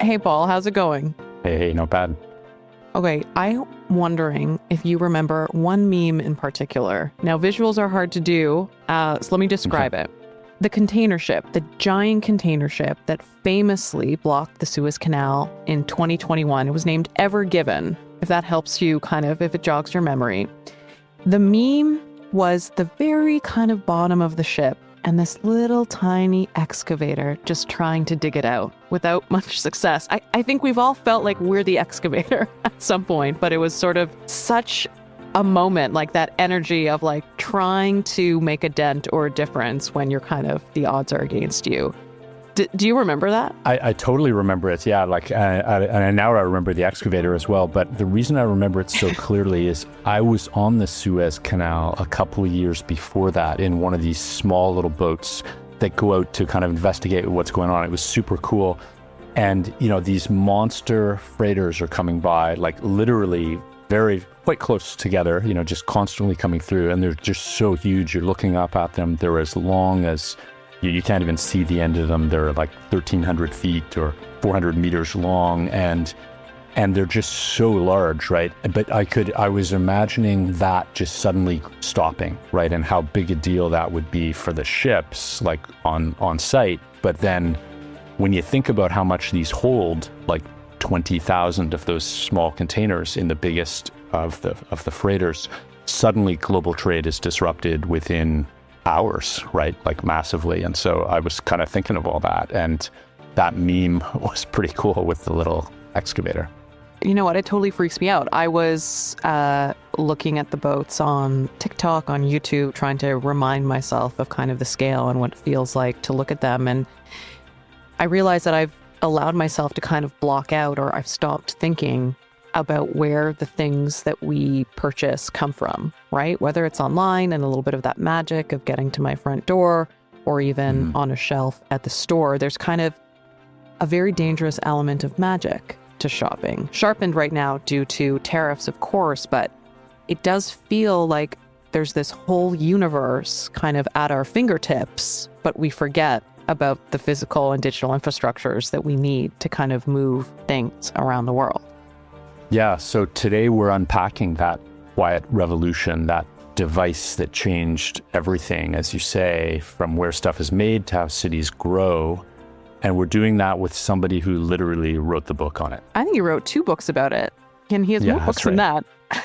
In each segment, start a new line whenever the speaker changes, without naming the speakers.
Hey, Paul, how's it going?
Hey, not bad.
Okay, I'm wondering if you remember one meme in particular. Now, visuals are hard to do, so let me describe it. The container ship, the giant container ship that famously blocked the Suez Canal in 2021. It was named Ever Given, if that helps you if it jogs your memory. The meme was the very kind of bottom of the ship and this little tiny excavator just trying to dig it out without much success. I think we've all felt like we're the excavator at some point, but it was sort of such a moment, like that energy of like trying to make a dent or a difference when you're the odds are against you. Do you remember that?
I totally remember it. Yeah, and now I remember the excavator as well. But the reason I remember it so clearly is I was on the Suez Canal a couple of years before that in one of these small little boats that go out to kind of investigate what's going on. It was super cool. And, these monster freighters are coming by, like literally quite close together, just constantly coming through. And they're just so huge. You're looking up at them. They're as long as... You can't even see the end of them. They're like 1,300 feet or 400 meters long, and they're just so large, right? But I was imagining that just suddenly stopping, right? And how big a deal that would be for the ships, like on site. But then when you think about how much these hold, like 20,000 of those small containers in the biggest of the freighters, suddenly global trade is disrupted within hours, right? Like massively. And so I was kind of thinking of all that. And that meme was pretty cool with the little excavator.
You know what? It totally freaks me out. I was looking at the boats on TikTok, on YouTube, trying to remind myself of kind of the scale and what it feels like to look at them. And I realized that I've allowed myself to kind of block out, or I've stopped thinking about where the things that we purchase come from, right? Whether it's online and a little bit of that magic of getting to my front door, or even on a shelf at the store, there's kind of a very dangerous element of magic to shopping. Sharpened right now due to tariffs, of course, but it does feel like there's this whole universe kind of at our fingertips, but we forget about the physical and digital infrastructures that we need to kind of move things around the world.
Yeah, so today we're unpacking that quiet revolution, that device that changed everything, as you say, from where stuff is made to how cities grow. And we're doing that with somebody who literally wrote the book on it.
I think he wrote 2 books about it. And he has more books than that.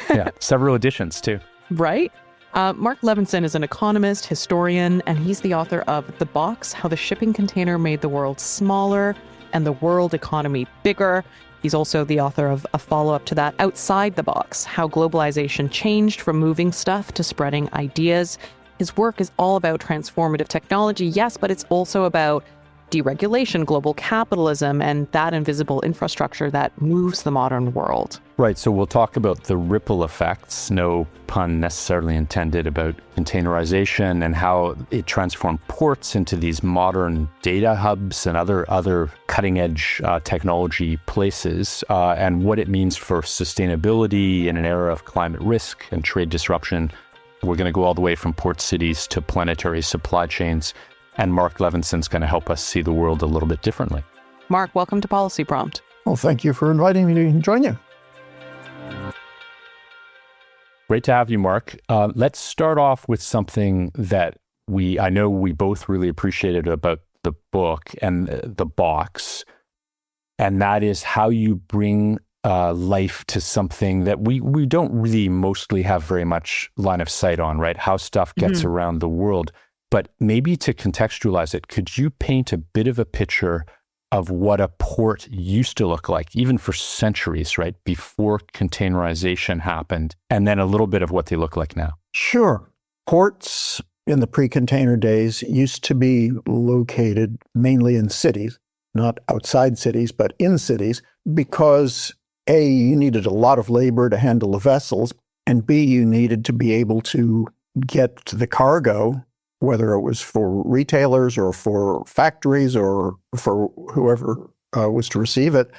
Yeah, several editions too.
Right? Marc Levinson is an economist, historian, and he's the author of The Box: How the Shipping Container Made the World Smaller and the World Economy Bigger. He's also the author of a follow-up to that, Outside the Box: How Globalization Changed from Moving Stuff to Spreading Ideas. His work is all about transformative technology, yes, but it's also about deregulation, global capitalism, and that invisible infrastructure that moves the modern world.
Right, so we'll talk about the ripple effects, no pun necessarily intended, about containerization and how it transformed ports into these modern data hubs and other cutting-edge technology places, and what it means for sustainability in an era of climate risk and trade disruption. We're going to go all the way from port cities to planetary supply chains, and Marc Levinson's going to help us see the world a little bit differently.
Marc, welcome to Policy Prompt.
Well, thank you for inviting me to join you.
Great to have you, Marc. Let's start off with something that I know we both really appreciated about the book and the box, and that is how you bring life to something that we don't really mostly have very much line of sight on, right? How stuff gets around the world. But maybe to contextualize it, could you paint a bit of a picture of what a port used to look like, even for centuries, right, before containerization happened, and then a little bit of what they look like now?
Sure. Ports in the pre-container days used to be located mainly in cities, not outside cities, but in cities, because A, you needed a lot of labor to handle the vessels, and B, you needed to be able to get the cargo, whether it was for retailers or for factories or for whoever was to receive it,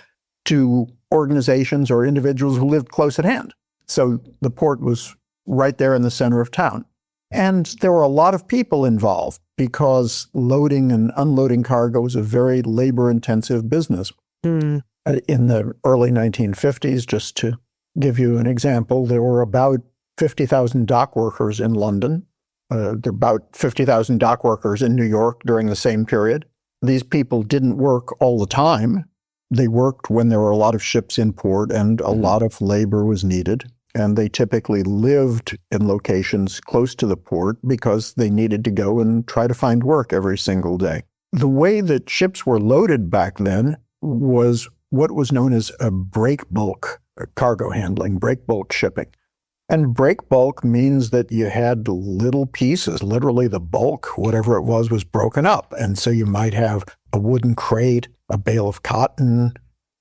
to organizations or individuals who lived close at hand. So the port was right there in the center of town. And there were a lot of people involved because loading and unloading cargo was a very labor-intensive business.
Hmm.
In the early 1950s, just to give you an example, there were about 50,000 dock workers in London. There were about 50,000 dock workers in New York during the same period. These people didn't work all the time. They worked when there were a lot of ships in port and a lot of labor was needed. And they typically lived in locations close to the port because they needed to go and try to find work every single day. The way that ships were loaded back then was what was known as a break bulk cargo handling, break bulk shipping. And break bulk means that you had little pieces, literally the bulk, whatever it was broken up. And so you might have a wooden crate, a bale of cotton,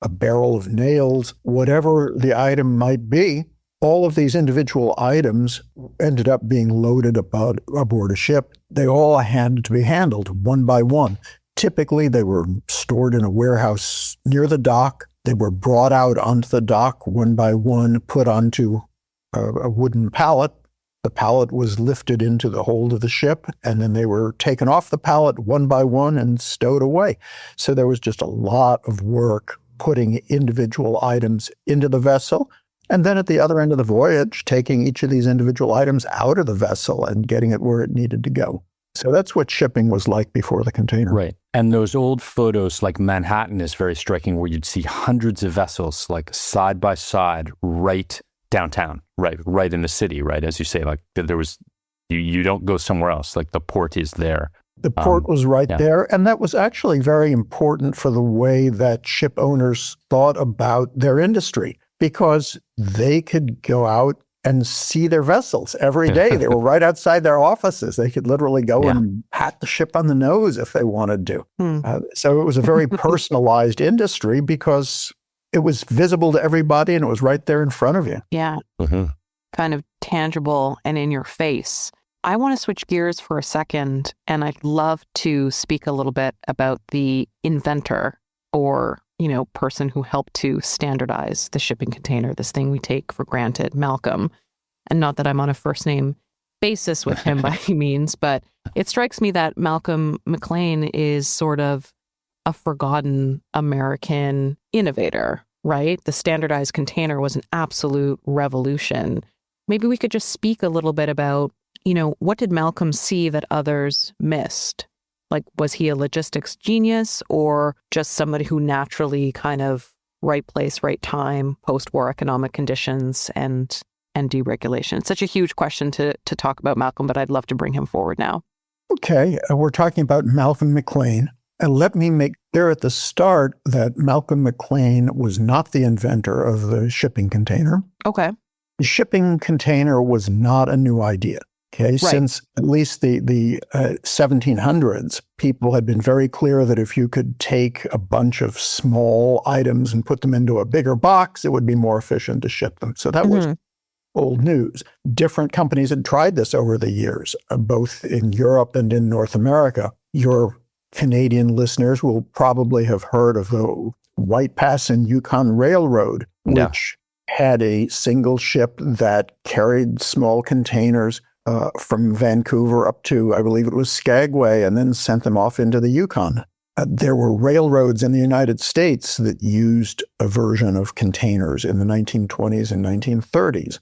a barrel of nails, whatever the item might be. All of these individual items ended up being loaded aboard a ship. They all had to be handled one by one. Typically, they were stored in a warehouse near the dock. They were brought out onto the dock one by one, put onto a wooden pallet. The pallet was lifted into the hold of the ship, and then they were taken off the pallet one by one and stowed away. So there was just a lot of work putting individual items into the vessel. And then at the other end of the voyage, taking each of these individual items out of the vessel and getting it where it needed to go. So that's what shipping was like before the container.
Right. And those old photos, like Manhattan is very striking, where you'd see hundreds of vessels like side by side right downtown, right in the city, right? As you say, like there was, you don't go somewhere else, like the port is there.
The port was right there. And that was actually very important for the way that ship owners thought about their industry, because they could go out and see their vessels every day. They were right outside their offices. They could literally go and pat the ship on the nose if they wanted to. So it was a very personalized industry because it was visible to everybody and it was right there in front of you.
Yeah. Kind of tangible and in your face. I want to switch gears for a second, and I'd love to speak a little bit about the inventor, or person who helped to standardize the shipping container, this thing we take for granted, Malcolm. And not that I'm on a first name basis with him by any means, but it strikes me that Malcolm McLean is sort of a forgotten American innovator, right? The standardized container was an absolute revolution. Maybe we could just speak a little bit about, what did Malcolm see that others missed? Like, was he a logistics genius or just somebody who naturally kind of right place, right time, post-war economic conditions and deregulation? It's such a huge question to talk about Malcolm, but I'd love to bring him forward now.
Okay, we're talking about Malcolm McLean. And let me make clear at the start that Malcolm McLean was not the inventor of the shipping container.
Okay.
The shipping container was not a new idea. Okay, right. Since at least the 1700s, people had been very clear that if you could take a bunch of small items and put them into a bigger box, it would be more efficient to ship them. So that was old news. Different companies had tried this over the years, both in Europe and in North America. Your Canadian listeners will probably have heard of the White Pass and Yukon Railroad, which had a single ship that carried small containers from Vancouver up to, I believe it was Skagway, and then sent them off into the Yukon. There were railroads in the United States that used a version of containers in the 1920s and 1930s,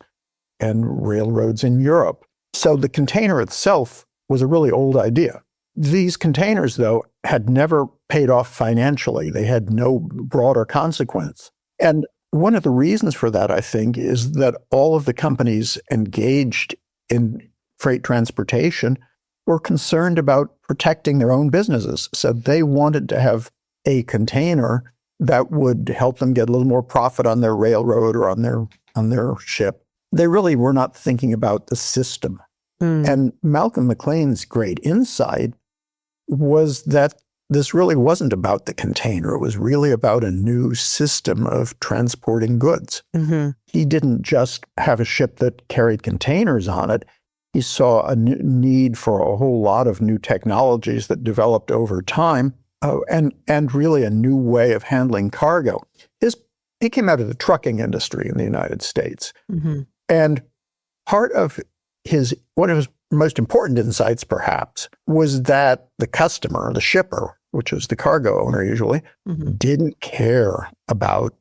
and railroads in Europe. So the container itself was a really old idea. These containers, though, had never paid off financially. They had no broader consequence. And one of the reasons for that, I think, is that all of the companies engaged in freight transportation were concerned about protecting their own businesses. So they wanted to have a container that would help them get a little more profit on their railroad or on their ship. They really were not thinking about the system. And Malcolm McLean's great insight was that this really wasn't about the container. It was really about a new system of transporting goods. He didn't just have a ship that carried containers on it. He saw a need for a whole lot of new technologies that developed over time, and really a new way of handling cargo. He came out of the trucking industry in the United States. And part of one of his most important insights, perhaps, was that the customer, the shipper, which is the cargo owner usually,
Mhm.
didn't care about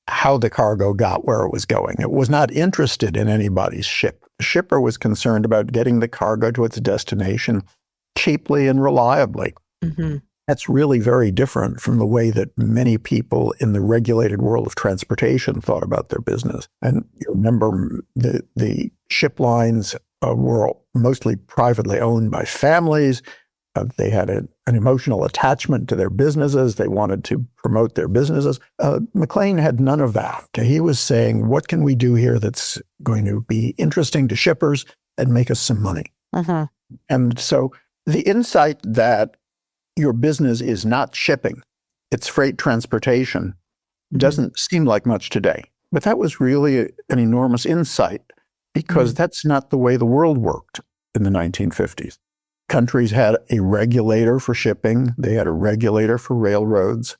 how the cargo got where it was going. It was not interested in anybody's ship. The shipper was concerned about getting the cargo to its destination cheaply and reliably.
Mhm.
That's really very different from the way that many people in the regulated world of transportation thought about their business. And you remember the ship lines were mostly privately owned by families. They had an emotional attachment to their businesses. They wanted to promote their businesses. McLean had none of that. He was saying, what can we do here that's going to be interesting to shippers and make us some money?
Mhm.
And so the insight that your business is not shipping, it's freight transportation, doesn't seem like much today. But that was really an enormous insight because that's not the way the world worked in the 1950s. Countries had a regulator for shipping. They had a regulator for railroads.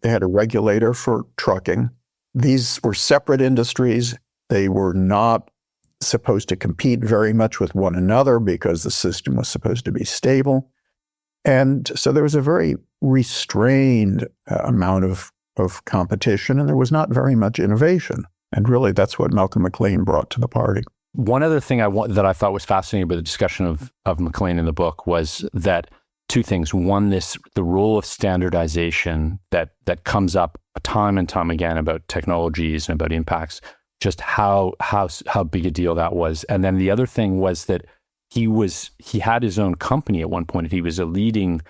They had a regulator for trucking. These were separate industries. They were not supposed to compete very much with one another because the system was supposed to be stable. And so there was a very restrained amount of competition, and there was not very much innovation. And really, that's what Malcolm McLean brought to the party.
One other thing that I thought was fascinating about the discussion of McLean in the book was that two things. One, the role of standardization that comes up time and time again about technologies and about impacts, just how big a deal that was. And then the other thing was that he had his own company at one point. He was a leading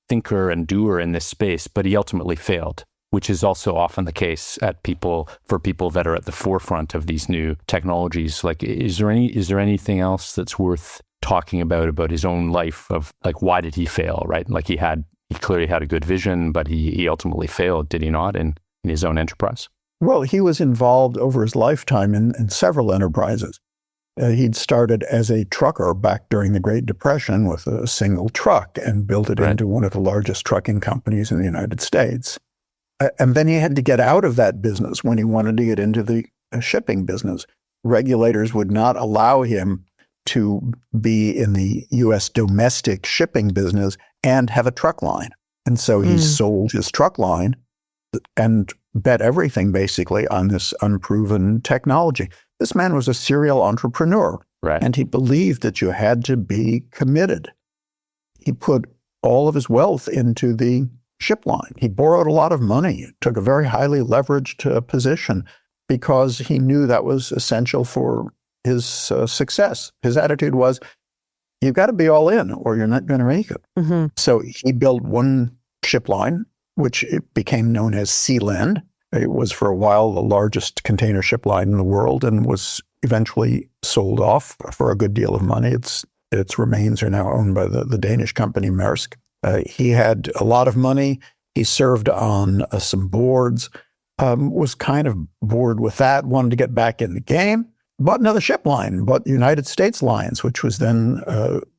thinker and doer in this space, but he ultimately failed, which is also often the case for people that are at the forefront of these new technologies. Like, is there anything else that's worth talking about his own life of, like, why did he fail, right? Like, he clearly had a good vision, but he ultimately failed, did he not, in his own enterprise?
Well, he was involved over his lifetime in several enterprises. He'd started as a trucker back during the Great Depression with a single truck and built it into one of the largest trucking companies in the United States. And then he had to get out of that business when he wanted to get into the shipping business. Regulators would not allow him to be in the U.S. domestic shipping business and have a truck line. And so he sold his truck line and bet everything basically on this unproven technology. This man was a serial entrepreneur, and he believed that you had to be committed. He put all of his wealth into the ship line. He borrowed a lot of money, took a very highly leveraged position because he knew that was essential for his success. His attitude was, you've got to be all in or you're not going to make it.
Mm-hmm.
So he built one ship line, which it became known as Sealand. It was for a while the largest container ship line in the world and was eventually sold off for a good deal of money. Its remains are now owned by the Danish company Maersk. He had a lot of money. He served on some boards, was kind of bored with that, wanted to get back in the game, bought another ship line, bought United States Lines, which was then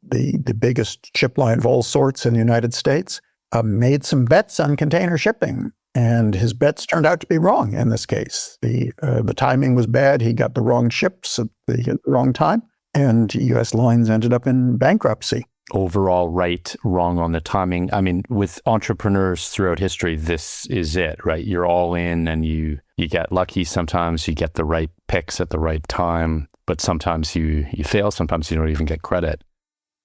the biggest ship line of all sorts in the United States, made some bets on container shipping. And his bets turned out to be wrong in this case. The timing was bad. He got the wrong ships at the wrong time, and U.S. Lines ended up in bankruptcy.
Overall, right, wrong on the timing. I mean, with entrepreneurs throughout history, this is it, right? You're all in and you get lucky. Sometimes you get the right picks at the right time, but sometimes you fail. Sometimes you don't even get credit.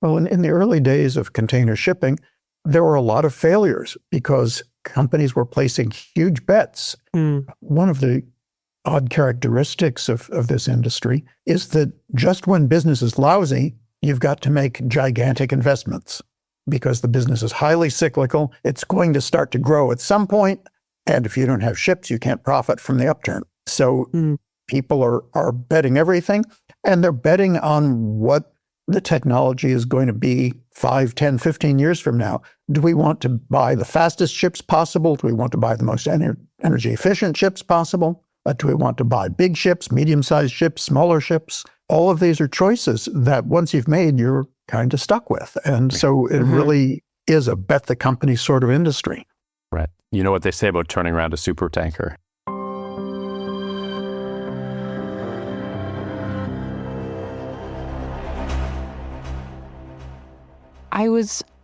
Well, in the early days of container shipping, there were a lot of failures because companies were placing huge bets. One of the odd characteristics of this industry is that just when business is lousy, you've got to make gigantic investments because the business is highly cyclical. It's going to start to grow at some point, and if you don't have ships, you can't profit from the upturn. So people are betting everything, and they're betting on what the technology is going to be 5, 10, 15 years from now. Do we want to buy the fastest ships possible? Do we want to buy the most energy efficient ships possible? Do we want to buy big ships, medium-sized ships, smaller ships? All of these are choices that once you've made, you're kind of stuck with. And so it really is a bet the company sort of industry.
Right. You know what they say about turning around a super tanker?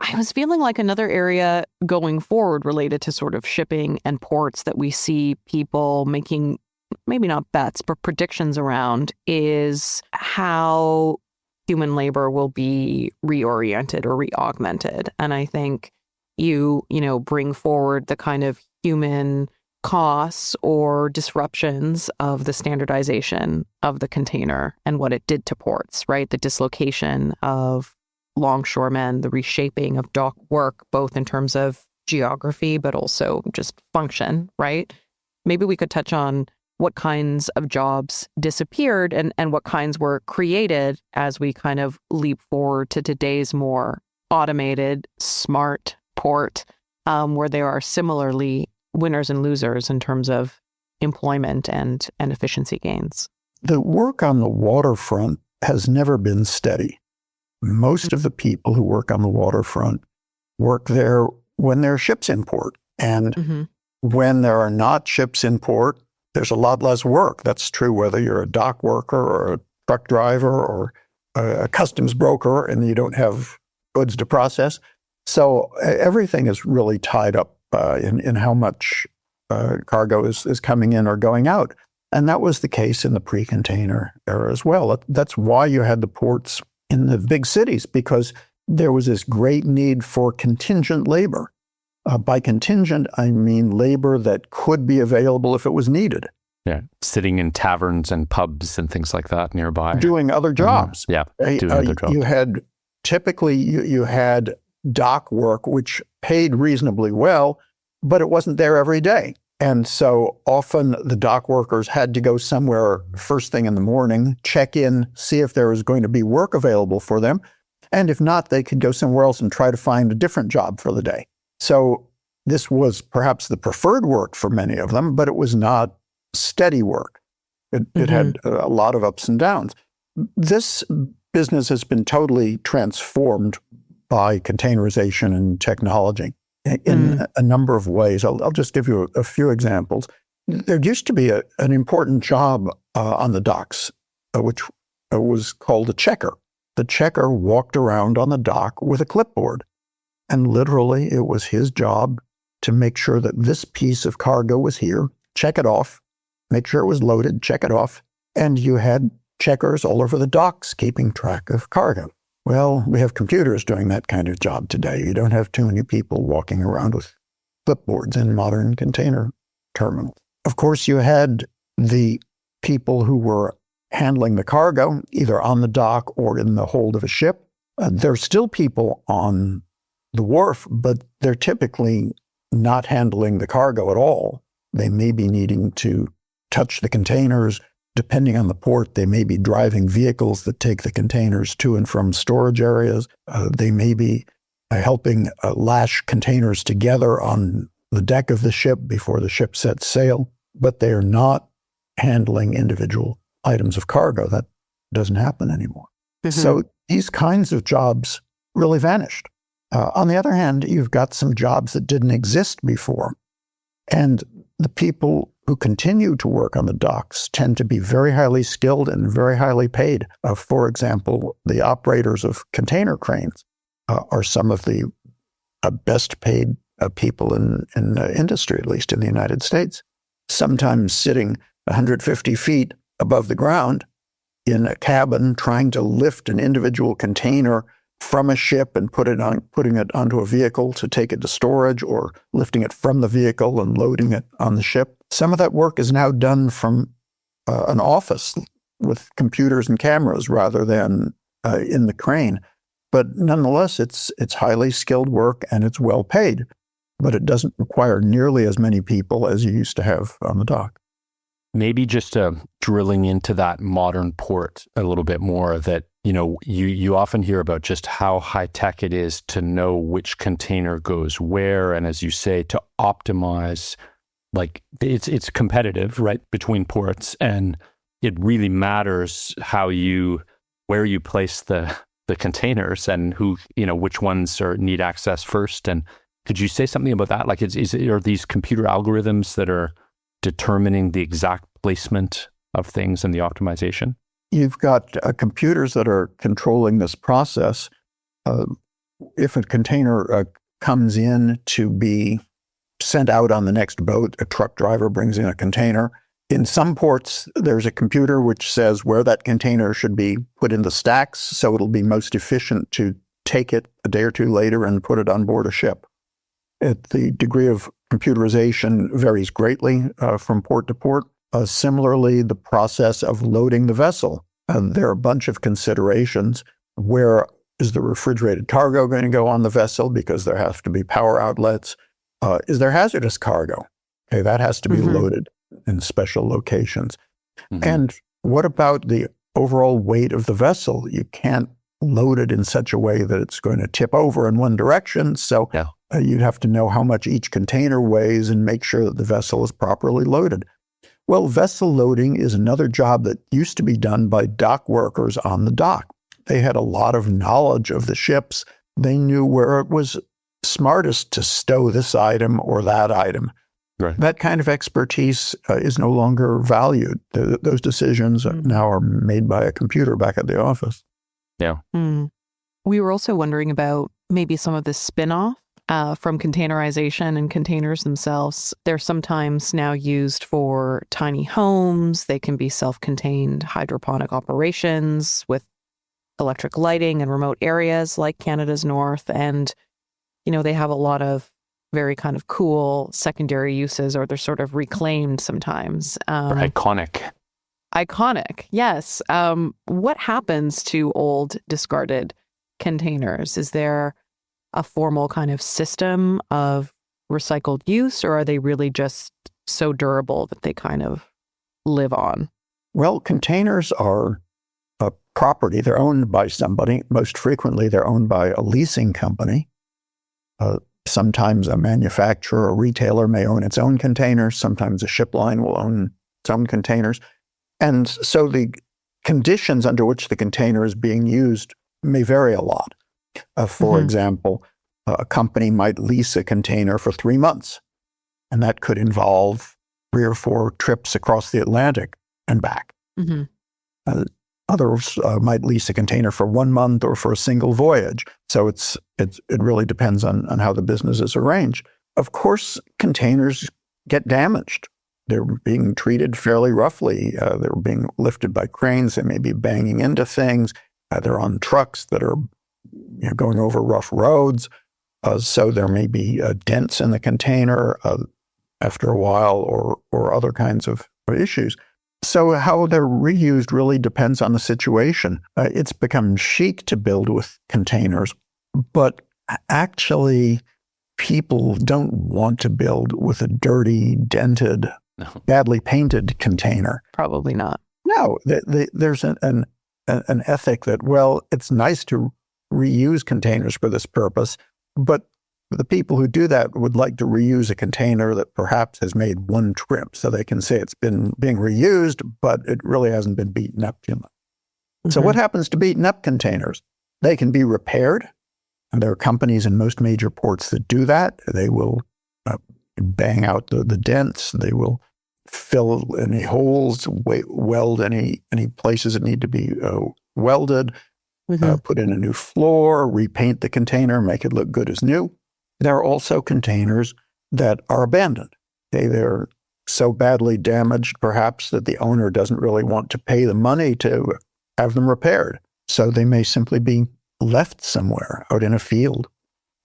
I was feeling like another area going forward related to sort of shipping and ports that we see people making, maybe not bets, but predictions around, is how human labor will be reoriented or reaugmented. And I think you bring forward the kind of human costs or disruptions of the standardization of the container and what it did to ports, right? The dislocation of longshoremen, the reshaping of dock work, both in terms of geography, but also just function, right? Maybe we could touch on what kinds of jobs disappeared and what kinds were created as we kind of leap forward to today's more automated, smart port, where there are similarly winners and losers in terms of employment and efficiency gains.
The work on the waterfront has never been steady. Most of the people who work on the waterfront work there when there are ships in port. And when there are not ships in port, there's a lot less work. That's true whether you're a dock worker or a truck driver or a customs broker and you don't have goods to process. So everything is really tied up in how much cargo is coming in or going out. And that was the case in the pre-container era as well. That's why you had the ports in the big cities, because there was this great need for contingent labor. By contingent, I mean labor that could be available if it was needed.
Yeah, sitting in taverns and pubs and things like that nearby.
Doing other jobs.
Yeah, doing other jobs.
You had dock work, which paid reasonably well, but it wasn't there every day. And so often the dock workers had to go somewhere first thing in the morning, check in, see if there was going to be work available for them. And if not, they could go somewhere else and try to find a different job for the day. So this was perhaps the preferred work for many of them, but it was not steady work. It had a lot of ups and downs. This business has been totally transformed by containerization and technology in a number of ways. I'll just give you a few examples. There used to be an important job on the docks, which was called a checker. The checker walked around on the dock with a clipboard, and literally it was his job to make sure that this piece of cargo was here, check it off, make sure it was loaded, check it off, and you had checkers all over the docks keeping track of cargo. Well, we have computers doing that kind of job today. You don't have too many people walking around with clipboards in modern container terminals. Of course, you had the people who were handling the cargo, either on the dock or in the hold of a ship. There's still people on the wharf, but they're typically not handling the cargo at all. They may be needing to touch the containers. Depending on the port, they may be driving vehicles that take the containers to and from storage areas. They may be helping lash containers together on the deck of the ship before the ship sets sail, but they are not handling individual items of cargo. That doesn't happen anymore. So these kinds of jobs really vanished. On the other hand, you've got some jobs that didn't exist before. And the people who continue to work on the docks tend to be very highly skilled and very highly paid. For example, the operators of container cranes are some of the best paid people in industry, at least in the United States. Sometimes sitting 150 feet above the ground in a cabin trying to lift an individual container from a ship and putting it onto a vehicle to take it to storage, or lifting it from the vehicle and loading it on the ship. Some of that work is now done from an office with computers and cameras rather than in the crane. But nonetheless, it's highly skilled work and it's well paid, but it doesn't require nearly as many people as you used to have on the dock.
Maybe just drilling into that modern port a little bit more, that you often hear about just how high tech it is to know which container goes where, and as you say, to optimize. Like it's competitive, right, between ports, and it really matters where you place the containers and who, which ones need access first. And could you say something about that? Like, are these computer algorithms that are determining the exact placement of things and the optimization?
You've got computers that are controlling this process. if a container comes in to be sent out on the next boat, a truck driver brings in a container. In some ports, there's a computer which says where that container should be put in the stacks, so it'll be most efficient to take it a day or two later and put it on board a ship. The degree of computerization varies greatly from port to port. Similarly, the process of loading the vessel. There are a bunch of considerations. Where is the refrigerated cargo going to go on the vessel? Because there have to be power outlets. Is there hazardous cargo? Okay, that has to be loaded in special locations. And what about the overall weight of the vessel? You can't load it in such a way that it's going to tip over in one direction. So you'd have to know how much each container weighs and make sure that the vessel is properly loaded. Well, vessel loading is another job that used to be done by dock workers on the dock. They had a lot of knowledge of the ships. They knew where it was smartest to stow this item or that item.
Right.
That kind of expertise is no longer valued. Those decisions now are made by a computer back at the office.
Yeah.
We were also wondering about maybe some of the spin-off from containerization and containers themselves. They're sometimes now used for tiny homes. They can be self-contained hydroponic operations with electric lighting in remote areas like Canada's North. And, they have a lot of very kind of cool secondary uses, or they're sort of reclaimed sometimes.
Iconic.
Iconic, yes. What happens to old discarded containers? Is there a formal kind of system of recycled use, or are they really just so durable that they kind of live on?
Well, containers are a property. They're owned by somebody. Most frequently, they're owned by a leasing company. Sometimes a manufacturer or retailer may own its own containers. Sometimes a ship line will own its own containers. And so the conditions under which the container is being used may vary a lot. For example, a company might lease a container for 3 months, and that could involve 3 or 4 trips across the Atlantic and back. Others might lease a container for 1 month or for a single voyage. So it really depends on how the business is arranged. Of course, containers get damaged. They're being treated fairly roughly. They're being lifted by cranes. They may be banging into things. They're on trucks that are going over rough roads. So there may be dents in the container after a while, or other kinds of issues. So how they're reused really depends on the situation. It's become chic to build with containers, but actually people don't want to build with a dirty, dented, badly painted container.
Probably not.
No, there's an ethic that, well, it's nice to reuse containers for this purpose, but the people who do that would like to reuse a container that perhaps has made one trip, so they can say it's been being reused, but it really hasn't been beaten up too much. So what happens to beaten up containers? They can be repaired, and there are companies in most major ports that do that. They will bang out the dents. They will fill any holes, weld any places that need to be welded, put in a new floor, repaint the container, make it look good as new. There are also containers that are abandoned. They're so badly damaged, perhaps, that the owner doesn't really want to pay the money to have them repaired. So they may simply be left somewhere out in a field.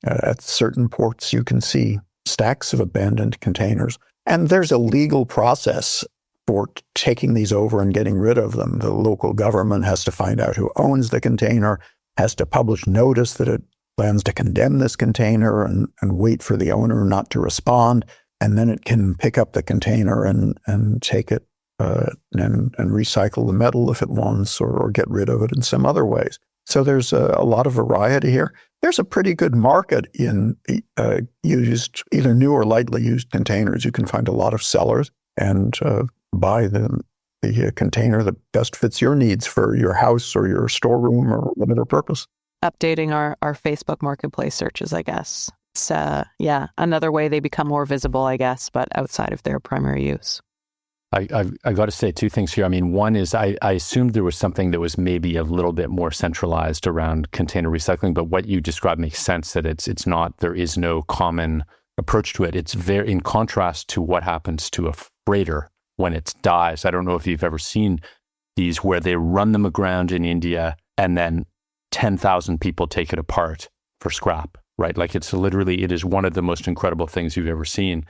At certain ports, you can see stacks of abandoned containers. And there's a legal process for taking these over and getting rid of them. The local government has to find out who owns the container, has to publish notice that it plans to condemn this container, and wait for the owner not to respond. And then it can pick up the container and take it and recycle the metal if it wants, or get rid of it in some other ways. So there's a lot of variety here. There's a pretty good market in used, either new or lightly used containers. You can find a lot of sellers and buy the container that best fits your needs for your house or your storeroom or whatever purpose.
Updating our Facebook marketplace searches, I guess. It's, another way they become more visible, I guess, but outside of their primary use.
I got to say two things here. I mean, one is I assumed there was something that was maybe a little bit more centralized around container recycling, but what you described makes sense that it's not, there is no common approach to it. It's very in contrast to what happens to a freighter when it dies. I don't know if you've ever seen these where they run them aground in India and then 10,000 people take it apart for scrap, right? Like it's literally, it is one of the most incredible things you've ever seen.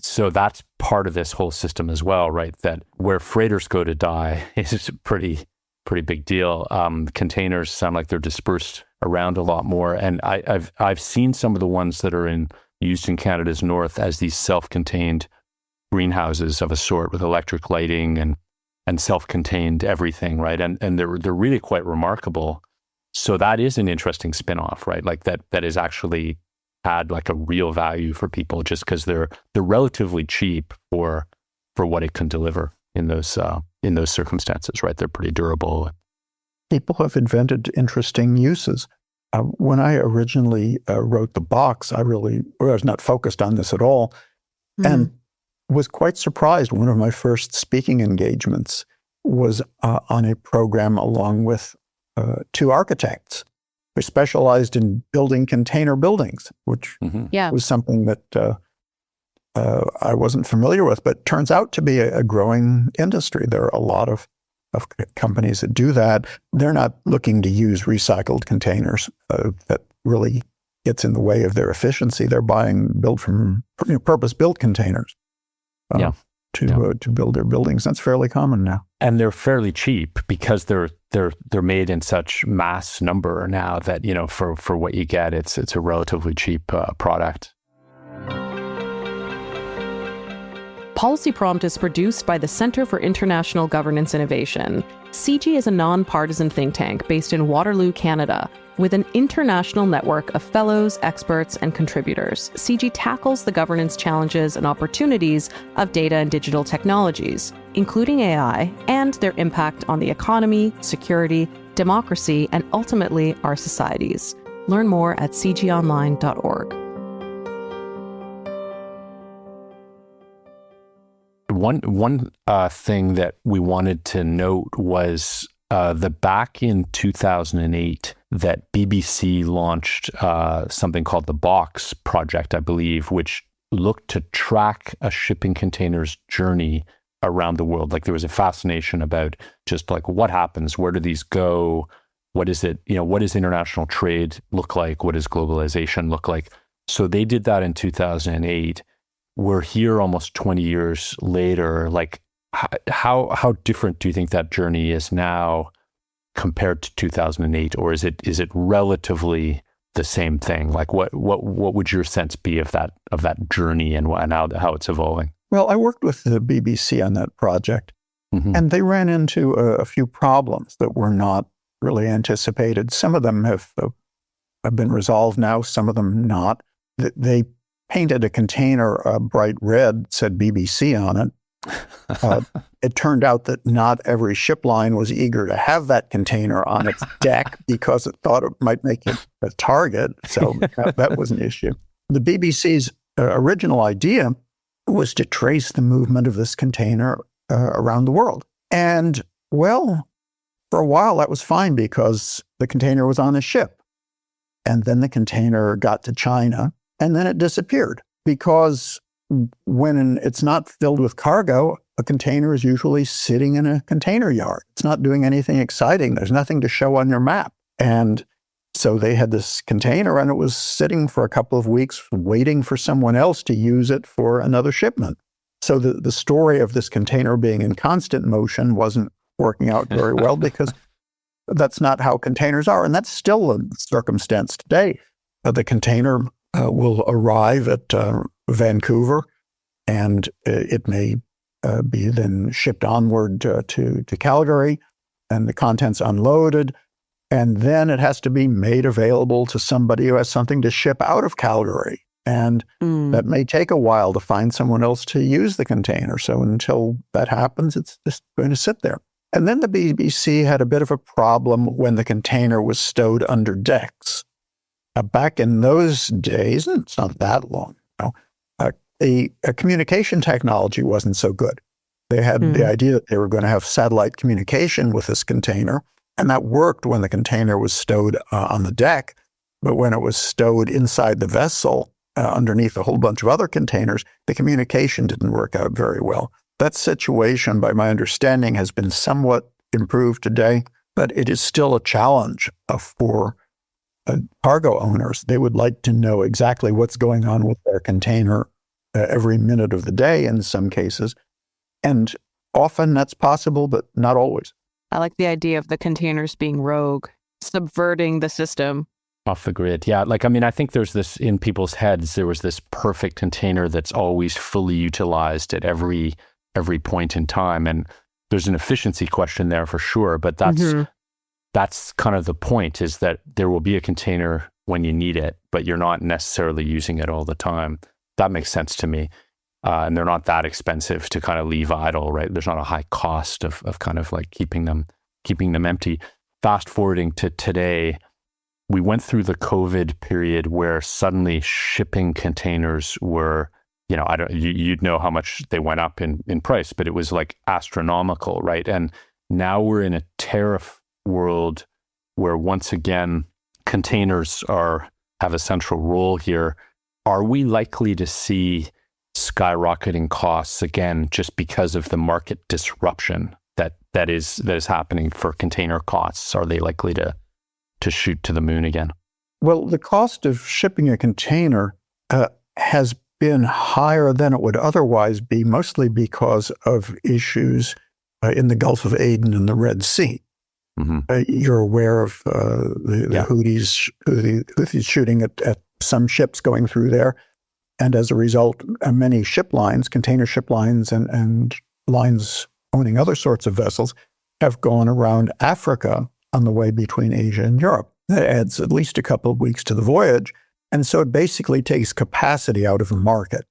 So that's part of this whole system as well, right? That where freighters go to die is a pretty big deal. Containers sound like they're dispersed around a lot more. And I've seen some of the ones that are used in Canada's north as these self-contained greenhouses of a sort with electric lighting and self-contained everything, right? And they're really quite remarkable. So that is an interesting spin-off, right? Like that is actually had like a real value for people just because they're relatively cheap for what it can deliver in those circumstances, right? They're pretty durable.
People have invented interesting uses. When I originally wrote the box, I was not focused on this at all, and was quite surprised. One of my first speaking engagements was on a program along with two architects who specialized in building container buildings, which was something that I wasn't familiar with, but turns out to be a growing industry. There are a lot of companies that do that. They're not looking to use recycled containers. That really gets in the way of their efficiency. They're buying purpose-built containers to build their buildings. That's fairly common now.
And they're fairly cheap because they're made in such mass number now that, for what you get, it's a relatively cheap product.
Policy Prompt is produced by the Center for International Governance Innovation. CG is a nonpartisan think tank based in Waterloo, Canada, with an international network of fellows, experts, and contributors. CG tackles the governance challenges and opportunities of data and digital technologies, including AI, and their impact on the economy, security, democracy, and ultimately our societies. Learn more at cgonline.org.
One thing that we wanted to note was back in 2008 that BBC launched something called the Box Project, I believe, which looked to track a shipping container's journey around the world. Like there was a fascination about just like what happens, where do these go, what is it, what does international trade look like, what does globalization look like? So they did that in 2008. We're here almost 20 years later. Like, how different do you think that journey is now compared to 2008, or is it relatively the same thing? Like, what would your sense be of that journey and how it's evolving?
Well, I worked with the BBC on that project, and they ran into a few problems that were not really anticipated. Some of them have been resolved now. Some of them not. They painted a container bright red, said BBC on it. It turned out that not every ship line was eager to have that container on its deck because it thought it might make it a target. So that was an issue. The BBC's original idea was to trace the movement of this container around the world. And, well, for a while that was fine because the container was on a ship. And then the container got to China. And then it disappeared because when it's not filled with cargo, a container is usually sitting in a container yard. It's not doing anything exciting. There's nothing to show on your map. And so they had this container and it was sitting for a couple of weeks waiting for someone else to use it for another shipment. So the story of this container being in constant motion wasn't working out very well because that's not how containers are. And that's still a circumstance today. The container will arrive at Vancouver, and it may be then shipped onward to Calgary, and the contents unloaded, and then it has to be made available to somebody who has something to ship out of Calgary. And that may take a while to find someone else to use the container. So until that happens, it's just going to sit there. And then the BBC had a bit of a problem when the container was stowed under decks. Back in those days, and it's not that long, a communication technology wasn't so good. They had the idea that they were going to have satellite communication with this container, and that worked when the container was stowed on the deck. But when it was stowed inside the vessel, underneath a whole bunch of other containers, the communication didn't work out very well. That situation, by my understanding, has been somewhat improved today, but it is still a challenge for cargo owners. They would like to know exactly what's going on with their container every minute of the day in some cases. And often that's possible, but not always.
I like the idea of the containers being rogue, subverting the system.
Off the grid. Yeah. I think there's this in people's heads, there was this perfect container that's always fully utilized at every point in time. And there's an efficiency question there for sure. But that's kind of the point, is that there will be a container when you need it, but you're not necessarily using it all the time. That makes sense to me. And they're not that expensive to kind of leave idle, right? There's not a high cost of kind of like keeping them empty. Fast forwarding to today, we went through the COVID period where suddenly shipping containers were, you'd know how much they went up in price, but it was like astronomical, right? And now we're in a tariff world where once again, containers have a central role here. Are we likely to see skyrocketing costs again, just because of the market disruption that is happening for container costs? Are they likely to shoot to the moon again?
Well, the cost of shipping a container has been higher than it would otherwise be, mostly because of issues in the Gulf of Aden and the Red Sea. You're aware of the Houthis shooting at some ships going through there. And as a result, many ship lines, container ship lines and lines owning other sorts of vessels, have gone around Africa on the way between Asia and Europe. That adds at least a couple of weeks to the voyage. And so it basically takes capacity out of the market.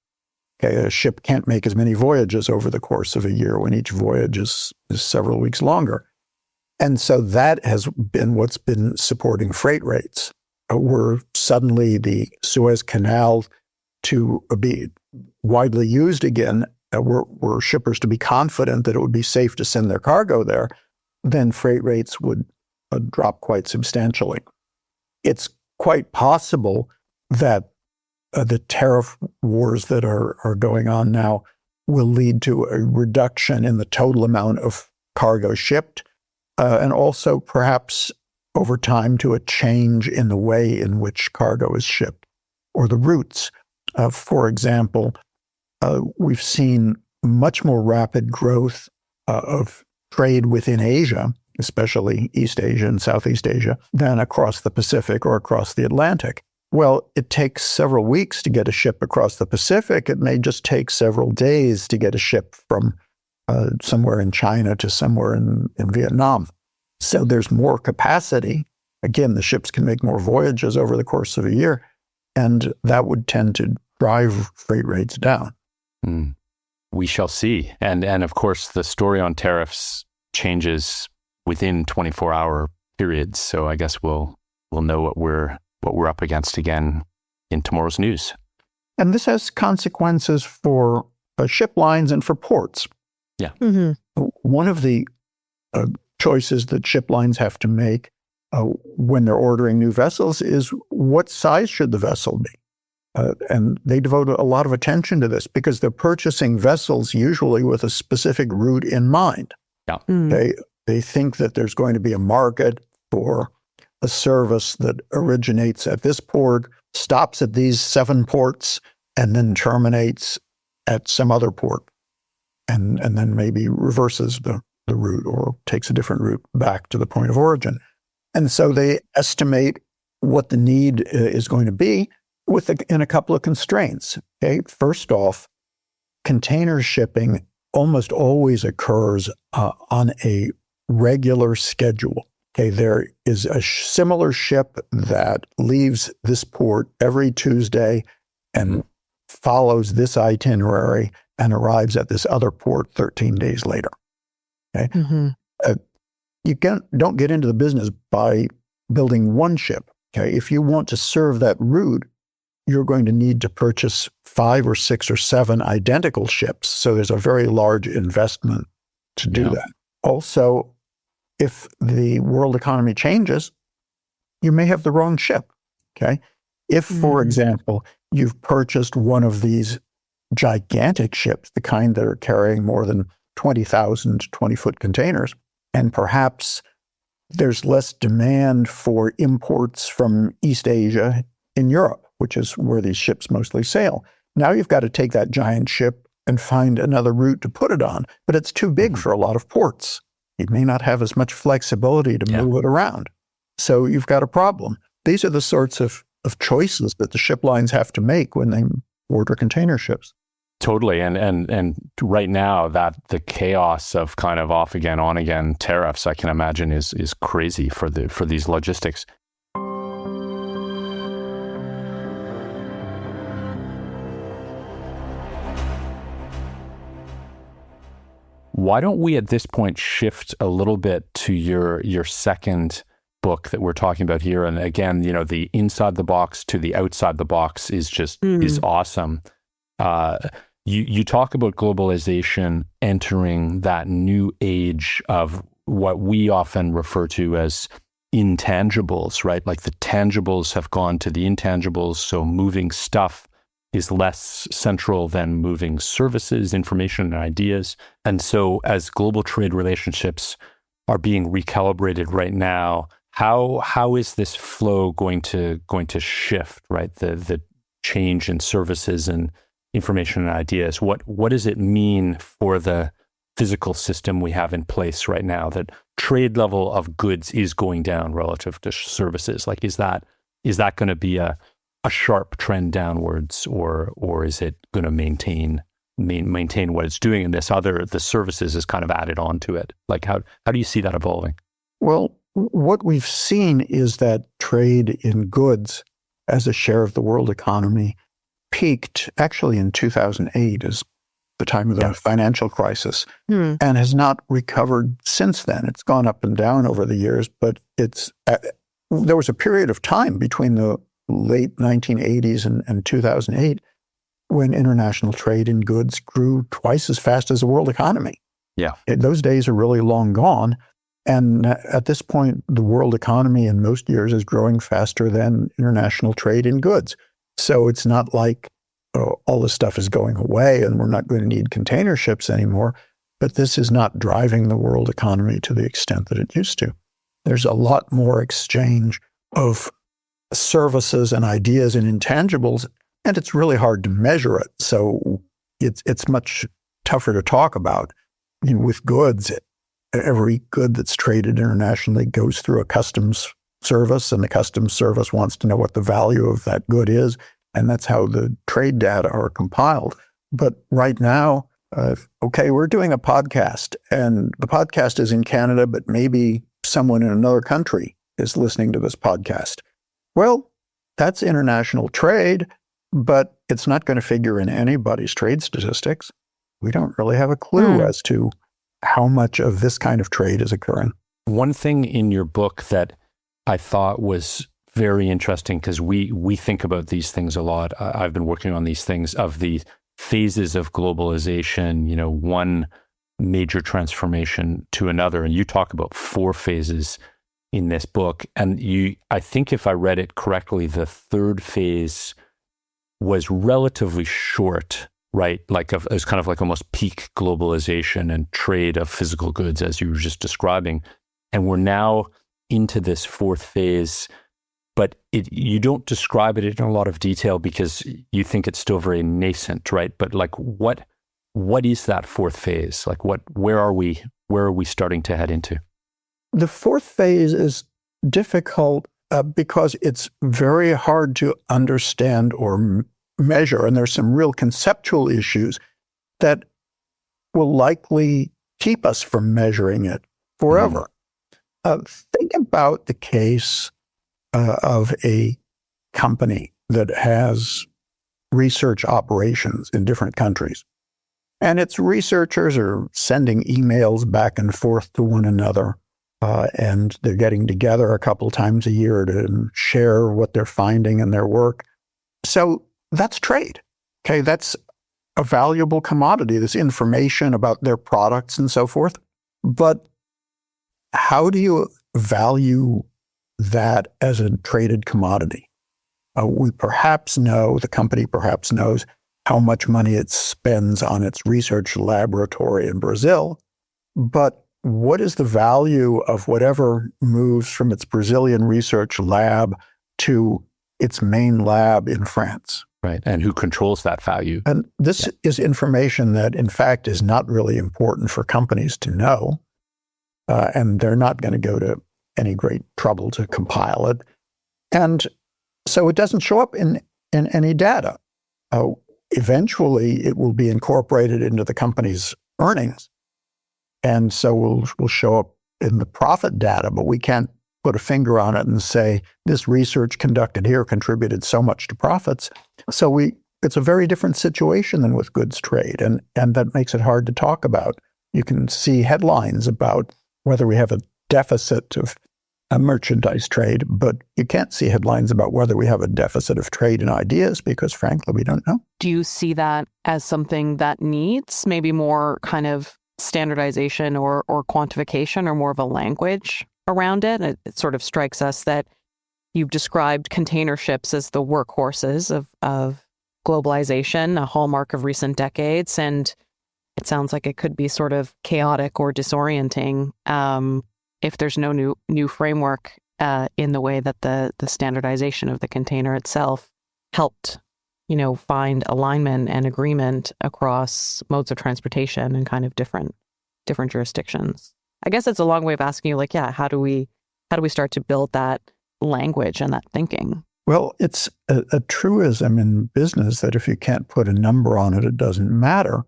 Okay, a ship can't make as many voyages over the course of a year when each voyage is several weeks longer. And so that has been what's been supporting freight rates. Were suddenly the Suez Canal to be widely used again, were shippers to be confident that it would be safe to send their cargo there, then freight rates would drop quite substantially. It's quite possible that the tariff wars that are going on now will lead to a reduction in the total amount of cargo shipped, and also perhaps over time to a change in the way in which cargo is shipped or the routes. For example, we've seen much more rapid growth of trade within Asia, especially East Asia and Southeast Asia, than across the Pacific or across the Atlantic. Well, it takes several weeks to get a ship across the Pacific. It may just take several days to get a ship from somewhere in China to somewhere in Vietnam. So there's more capacity. Again, the ships can make more voyages over the course of a year, and that would tend to drive freight rates down.
We shall see. And of course, the story on tariffs changes within 24-hour periods. So I guess we'll know what we're up against again in tomorrow's news.
And this has consequences for ship lines and for ports.
Yeah.
One of the choices that ship lines have to make when they're ordering new vessels is what size should the vessel be? And they devote a lot of attention to this because they're purchasing vessels usually with a specific route in mind.
Yeah.
They think that there's going to be a market for a service that originates at this port, stops at these 7 ports, and then terminates at some other port, and then maybe reverses the route or takes a different route back to the point of origin. And so they estimate what the need is going to be in a couple of constraints. Okay, first off, container shipping almost always occurs on a regular schedule. Okay, there is a similar ship that leaves this port every Tuesday and follows this itinerary and arrives at this other port 13 days later. Okay, you don't get into the business by building one ship. Okay, if you want to serve that route, you're going to need to purchase 5 or 6 or 7 identical ships. So there's a very large investment to do that. Also, if the world economy changes, you may have the wrong ship, okay? If, for example, you've purchased one of these gigantic ships, the kind that are carrying more than 20,000 20-foot containers, and perhaps there's less demand for imports from East Asia in Europe, which is where these ships mostly sail. Now you've got to take that giant ship and find another route to put it on, but it's too big for a lot of ports. You may not have as much flexibility to move it around. So you've got a problem. These are the sorts of choices that the ship lines have to make when they order container ships.
Totally. And right now, that the chaos of kind of off again, on again tariffs, I can imagine is crazy for these logistics. Why don't we at this point shift a little bit to your second book that we're talking about here? And again, the inside the box to the outside the box is just is awesome. You talk about globalization entering that new age of what we often refer to as intangibles, right? Like the tangibles have gone to the intangibles. So moving stuff is less central than moving services, information, and ideas. And so as global trade relationships are being recalibrated right now, how is this flow going to shift, right? The change in services and information and ideas. What does it mean for the physical system we have in place right now, that trade level of goods is going down relative to services? Like, is that going to be a sharp trend downwards, or is it going to maintain what it's doing, and the services is kind of added on to it? Like, how do you see that evolving?
Well, what we've seen is that trade in goods as a share of the world economy peaked actually in 2008, as the time of the financial crisis, and has not recovered since then. It's gone up and down over the years, but there was a period of time between the late 1980s and 2008 when international trade in goods grew twice as fast as the world economy.
Yeah.
Those days are really long gone. And at this point, the world economy in most years is growing faster than international trade in goods. So it's not like all this stuff is going away and we're not going to need container ships anymore, but this is not driving the world economy to the extent that it used to. There's a lot more exchange of services and ideas and intangibles, and it's really hard to measure it. So it's much tougher to talk about. With goods, every good that's traded internationally goes through a customs service, and the customs service wants to know what the value of that good is, and that's how the trade data are compiled. But right now, we're doing a podcast, and the podcast is in Canada, but maybe someone in another country is listening to this podcast. Well, that's international trade, but it's not going to figure in anybody's trade statistics. We don't really have a clue as to how much of this kind of trade is occurring.
One thing in your book that I thought was very interesting, because we think about these things a lot. I've been working on these things of the phases of globalization, one major transformation to another. And you talk about 4 phases in this book. And I think if I read it correctly, the third phase was relatively short, right? It was kind of like almost peak globalization and trade of physical goods, as you were just describing. And we're now into this 4th phase, but you don't describe it in a lot of detail because you think it's still very nascent, right? But what is that 4th phase? Where are we starting to head into?
The 4th phase is difficult because it's very hard to understand or measure, and there's some real conceptual issues that will likely keep us from measuring it forever. Think about the case of a company that has research operations in different countries, and its researchers are sending emails back and forth to one another, and they're getting together a couple times a year to share what they're finding in their work. So that's trade. Okay, that's a valuable commodity, this information about their products and so forth. But how do you value that as a traded commodity? We perhaps know, the company perhaps knows how much money it spends on its research laboratory in Brazil, but what is the value of whatever moves from its Brazilian research lab to its main lab in France?
Right. And who controls that value?
And this is information that, in fact, is not really important for companies to know. And they're not going to go to any great trouble to compile it. And so it doesn't show up in any data. Eventually, it will be incorporated into the company's earnings. And so will show up in the profit data, but we can't put a finger on it and say, this research conducted here contributed so much to profits. So it's a very different situation than with goods trade, and that makes it hard to talk about. You can see headlines about whether we have a deficit of a merchandise trade, but you can't see headlines about whether we have a deficit of trade in ideas because, frankly, we don't know.
Do you see that as something that needs maybe more kind of standardization or quantification or more of a language around it? It sort of strikes us that you've described container ships as the workhorses of globalization, a hallmark of recent decades, and it sounds like it could be sort of chaotic or disorienting if there's no new framework in the way that the standardization of the container itself helped, find alignment and agreement across modes of transportation and kind of different jurisdictions. I guess it's a long way of asking you, how do we start to build that language and that thinking?
Well, it's a truism in business that if you can't put a number on it, it doesn't matter.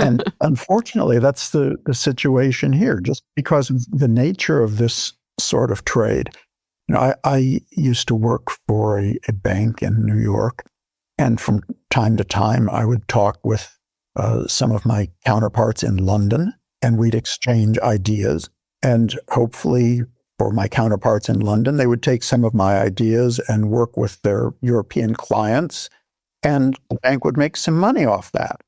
And unfortunately, that's the situation here, just because of the nature of this sort of trade. I used to work for a bank in New York, and from time to time, I would talk with some of my counterparts in London, and we'd exchange ideas. And hopefully, for my counterparts in London, they would take some of my ideas and work with their European clients, and the bank would make some money off that.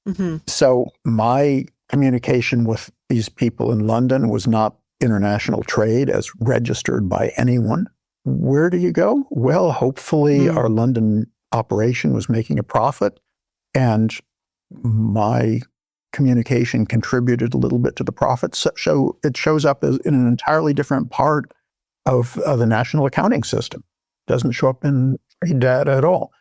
Mm-hmm. So my communication with these people in London was not international trade as registered by anyone. Where do you go? Well, hopefully our London operation was making a profit, and my communication contributed a little bit to the profit. So it shows up as in an entirely different part of the national accounting system. Doesn't show up in trade data at all.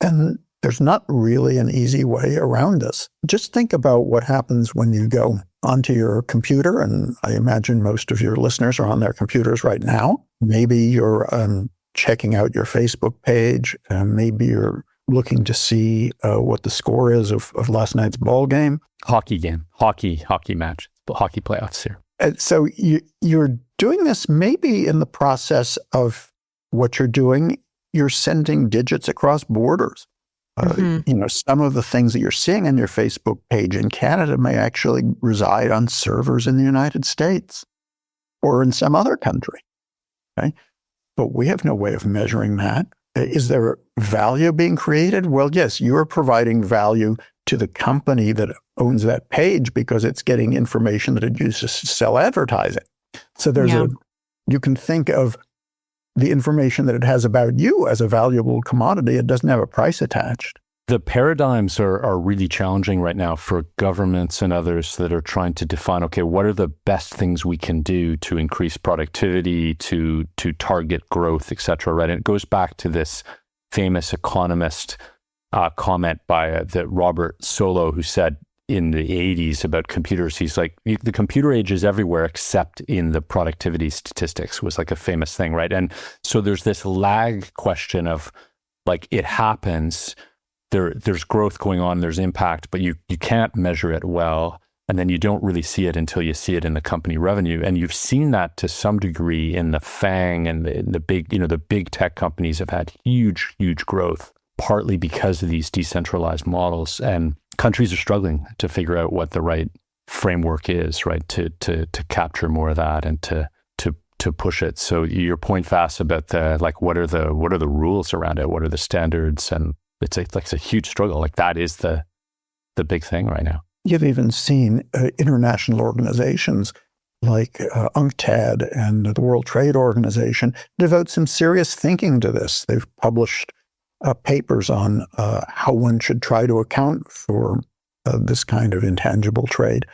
And there's not really an easy way around this. Just think about what happens when you go onto your computer, and I imagine most of your listeners are on their computers right now. Maybe you're checking out your Facebook page, maybe you're looking to see what the score is of last night's ball game.
Hockey game, hockey match, hockey playoffs here.
And so you're doing this maybe in the process of what you're doing, you're sending digits across borders. Some of the things that you're seeing on your Facebook page in Canada may actually reside on servers in the United States or in some other country. Okay? But we have no way of measuring that. Is there value being created? Well, yes, you're providing value to the company that owns that page because it's getting information that it uses to sell advertising. So you can think of the information that it has about you as a valuable commodity. It doesn't have a price attached.
The paradigms are really challenging right now for governments and others that are trying to define, okay, what are the best things we can do to increase productivity, to target growth, et cetera, right? And it goes back to this famous economist comment by the Robert Solow, who said in the 80s about computers, he's like, the computer age is everywhere except in the productivity statistics, was like a famous thing, right? And so there's this lag question of like, it happens, there's growth going on, there's impact, but you can't measure it well. And then you don't really see it until you see it in the company revenue. And you've seen that to some degree in the FANG and the big, the big tech companies have had huge growth, partly because of these decentralized models. And countries are struggling to figure out what the right framework is, right, to capture more of that and to to push it. So your point, Vass, about the what are the rules around it? What are the standards? And it's a huge struggle. Like that is the big thing right now.
You've even seen international organizations like UNCTAD and the World Trade Organization devote some serious thinking to this. They've published papers on how one should try to account for this kind of intangible trade.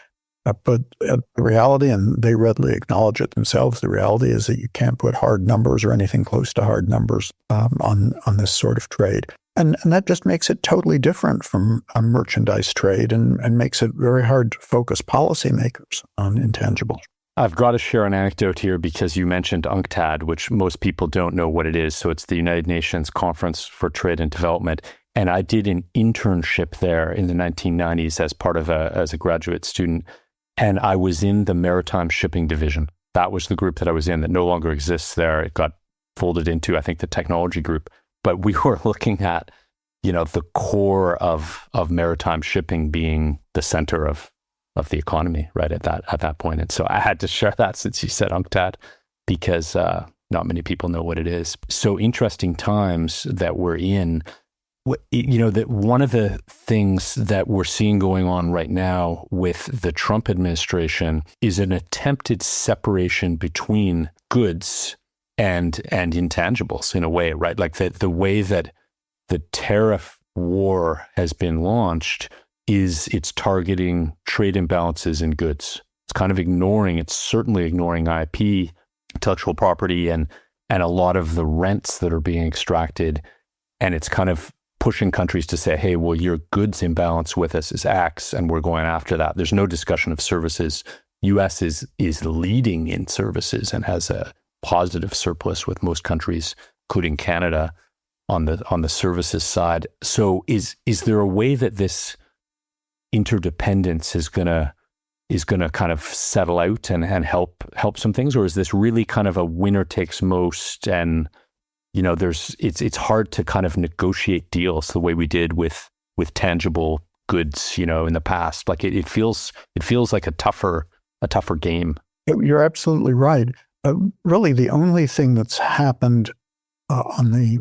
But the reality, and they readily acknowledge it themselves, the reality is that you can't put hard numbers or anything close to hard numbers on this sort of trade. And that just makes it totally different from a merchandise trade and makes it very hard to focus policymakers on intangibles.
I've got to share an anecdote here because you mentioned UNCTAD, which most people don't know what it is. So it's the United Nations Conference for Trade and Development. And I did an internship there in the 1990s as a graduate student. And I was in the maritime shipping division. That was the group that I was in that no longer exists there. It got folded into, I think, the technology group. But we were looking at, the core of maritime shipping being the center of the economy, right, at that point. And so I had to share that since you said UNCTAD, because not many people know what it is. So interesting times that we're in. That one of the things that we're seeing going on right now with the Trump administration is an attempted separation between goods and intangibles in a way, right? Like the way that the tariff war has been launched is it's targeting trade imbalances in goods. It's certainly ignoring IP, intellectual property, and a lot of the rents that are being extracted. And it's kind of pushing countries to say, hey, well, your goods imbalance with us is X, and we're going after that. There's no discussion of services. US is leading in services and has a positive surplus with most countries, including Canada, on the services side. So is there a way that this interdependence is gonna kind of settle out and help some things, or is this really kind of a winner takes most? And it's hard to kind of negotiate deals the way we did with tangible goods, in the past. Like it feels like a tougher game.
You're absolutely right. Really, the only thing that's happened on the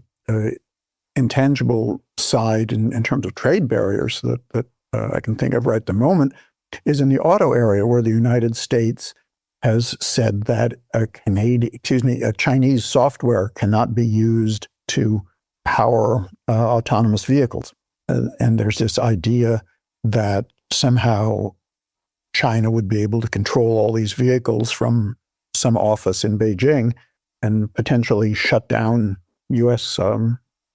intangible side in terms of trade barriers that I can think of right at the moment is in the auto area, where the United States has said that a Chinese software cannot be used to power autonomous vehicles. And there's this idea that somehow China would be able to control all these vehicles from some office in Beijing and potentially shut down U.S.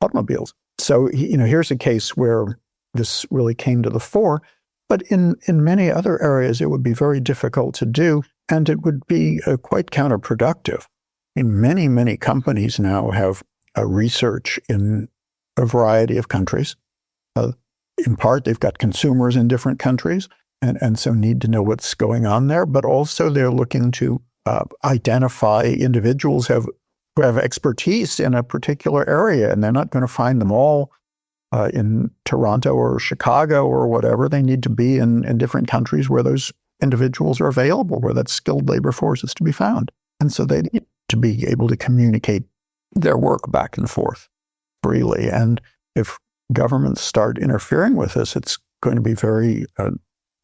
automobiles. So, here's a case where this really came to the fore. But in many other areas, it would be very difficult to do, and it would be quite counterproductive. Many, many companies now have research in a variety of countries. In part, they've got consumers in different countries, and so need to know what's going on there. But also, they're looking to identify individuals who have expertise in a particular area, and they're not going to find them all in Toronto or Chicago or whatever. They need to be in different countries where those individuals are available, where that skilled labor force is to be found. And so they need to be able to communicate their work back and forth freely. And if governments start interfering with this, it's going to be very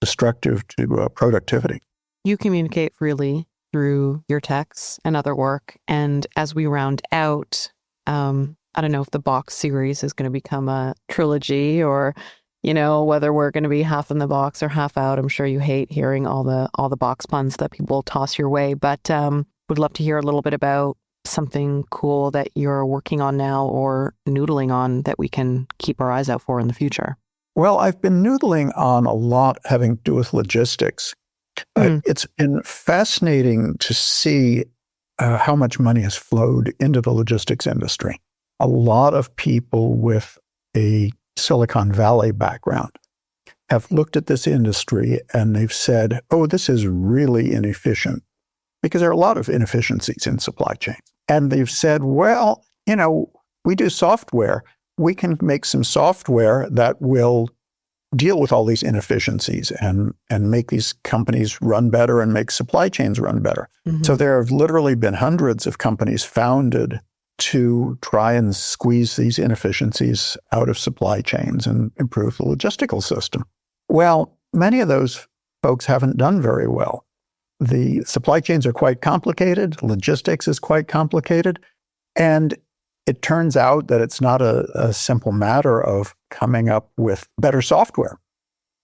destructive to productivity.
You communicate freely through your texts and other work. And as we round out, I don't know if the box series is going to become a trilogy, or, whether we're going to be half in the box or half out. I'm sure you hate hearing all the box puns that people toss your way, but would love to hear a little bit about something cool that you're working on now or noodling on that we can keep our eyes out for in the future.
Well, I've been noodling on a lot having to do with logistics. It's been fascinating to see how much money has flowed into the logistics industry. A lot of people with a Silicon Valley background have looked at this industry and they've said, oh, this is really inefficient, because there are a lot of inefficiencies in supply chains. And they've said, well, we do software. We can make some software that will deal with all these inefficiencies and make these companies run better and make supply chains run better.
Mm-hmm.
So there have literally been hundreds of companies founded to try and squeeze these inefficiencies out of supply chains and improve the logistical system. Well, many of those folks haven't done very well. The supply chains are quite complicated. Logistics is quite complicated. And it turns out that it's not a simple matter of coming up with better software.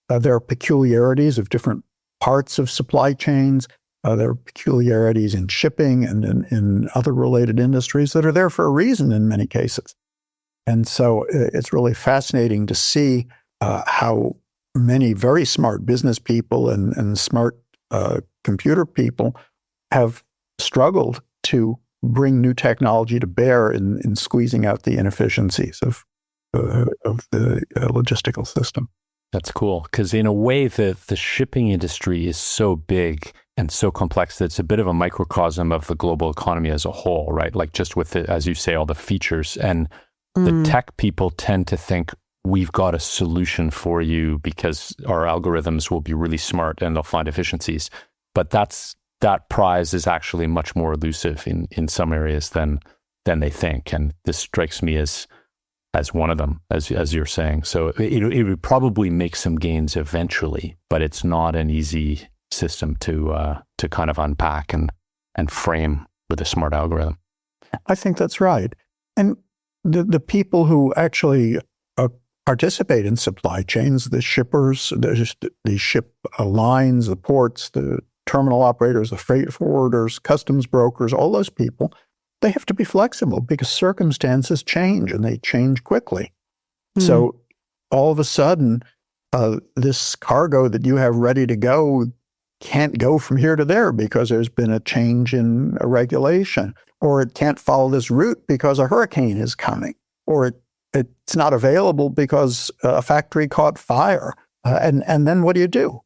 There are peculiarities of different parts of supply chains. There are peculiarities in shipping and in other related industries that are there for a reason in many cases. And so it's really fascinating to see how many very smart business people and smart computer people have struggled to bring new technology to bear in squeezing out the inefficiencies of the logistical system.
That's cool, because in a way, the shipping industry is so big and so complex that it's a bit of a microcosm of the global economy as a whole, right? Like just with, as you say, all the features. And the tech people tend to think, we've got a solution for you because our algorithms will be really smart and they'll find efficiencies. But that prize is actually much more elusive in some areas than they think. And this strikes me as one of them, as you're saying. So it would probably make some gains eventually, but it's not an easy system to kind of unpack and frame with a smart algorithm.
I think that's right. And the people who actually participate in supply chains, the shippers, the ship lines, the ports, the terminal operators, the freight forwarders, customs brokers, all those people, they have to be flexible because circumstances change and they change quickly. So all of a sudden, this cargo that you have ready to go can't go from here to there because there's been a change in a regulation, or it can't follow this route because a hurricane is coming, or it's not available because a factory caught fire. And then what do you do?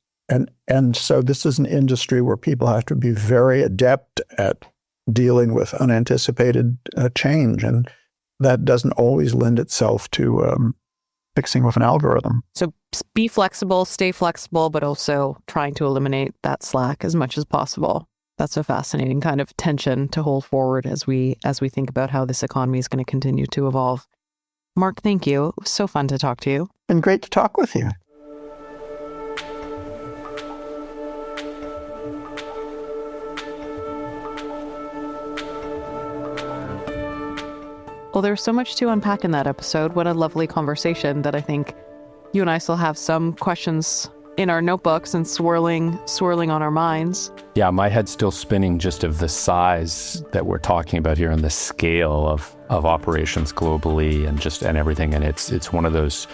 And so this is an industry where people have to be very adept at dealing with unanticipated change. And that doesn't always lend itself to fixing with an algorithm.
So be flexible, stay flexible, but also trying to eliminate that slack as much as possible. That's a fascinating kind of tension to hold forward as we think about how this economy is going to continue to evolve. Marc, thank you. It was so fun to talk to you.
Been great to talk with you.
Well, there's so much to unpack in that episode. What a lovely conversation that I think you and I still have some questions in our notebooks and swirling on our minds.
Yeah, my head's still spinning just of the size that we're talking about here and the scale of operations globally and everything. And it's one of those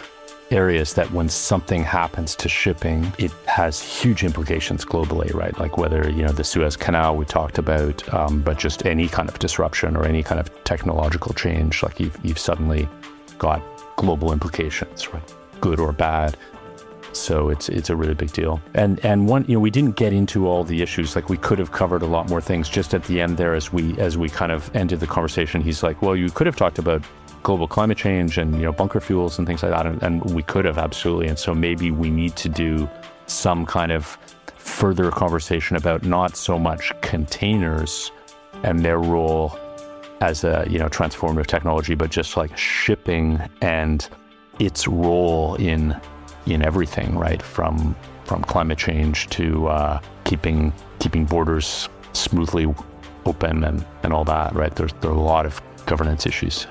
areas that when something happens to shipping, it has huge implications globally, right? Like whether, the Suez Canal we talked about, but just any kind of disruption or any kind of technological change, like you've suddenly got global implications, right? Good or bad. So it's a really big deal. And one, we didn't get into all the issues. Like we could have covered a lot more things. Just at the end there, as we kind of ended the conversation, he's like, well, you could have talked about global climate change and bunker fuels and things like that, and we could have, absolutely. And so maybe we need to do some kind of further conversation about not so much containers and their role as a transformative technology, but just like shipping and its role in everything, right? From climate change to keeping borders smoothly open and all that, right? There are a lot of governance issues.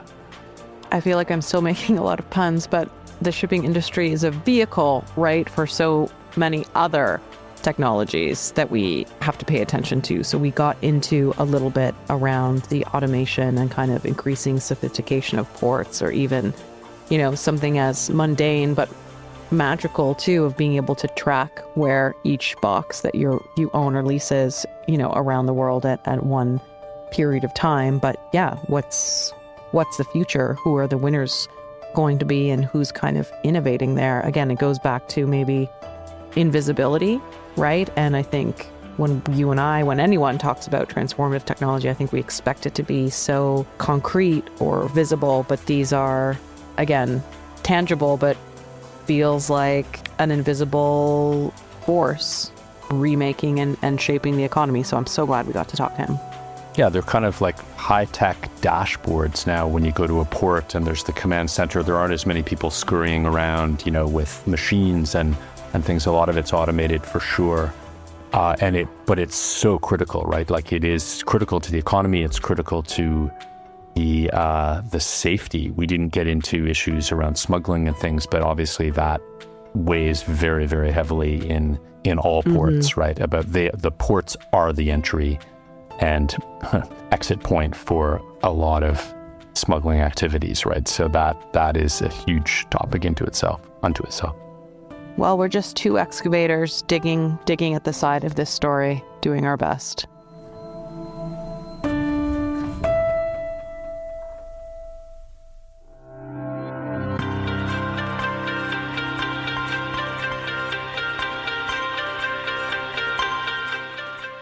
I feel like I'm still making a lot of puns, but the shipping industry is a vehicle, right, for so many other technologies that we have to pay attention to. So we got into a little bit around the automation and kind of increasing sophistication of ports, or even, something as mundane but magical too, of being able to track where each box that you own or lease is, around the world at one period of time. But yeah, what's the future? Who are the winners going to be, and who's kind of innovating there? Again, it goes back to maybe invisibility, right? And I think when anyone talks about transformative technology, I think we expect it to be so concrete or visible, but these are, again, tangible, but feels like an invisible force remaking and shaping the economy. So I'm so glad we got to talk to him.
Yeah, they're kind of like high-tech dashboards now when you go to a port and there's the command center. There aren't as many people scurrying around, with machines and things. A lot of it's automated for sure. But it's so critical, right? Like it is critical to the economy. It's critical to the safety. We didn't get into issues around smuggling and things, but obviously that weighs very, very heavily in all ports, right? About the ports are the entry and exit point for a lot of smuggling activities, right? So that is a huge topic unto itself.
Well, we're just two excavators digging at the side of this story, doing our best.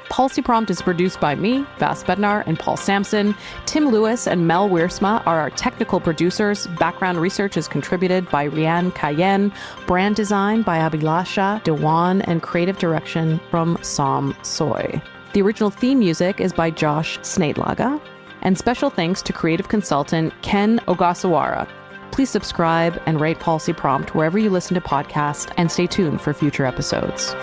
Policy Prompt is produced by me, Vass Bednar, and Paul Samson. Tim Lewis and Mel Wiersma are our technical producers. Background research is contributed by Reanne Cayenne. Brand design by Abhilasha Dewan, and creative direction from Som Tsoi. The original theme music is by Josh Snadelaga. And special thanks to creative consultant Ken Ogasawara. Please subscribe and rate Policy Prompt wherever you listen to podcasts, and stay tuned for future episodes.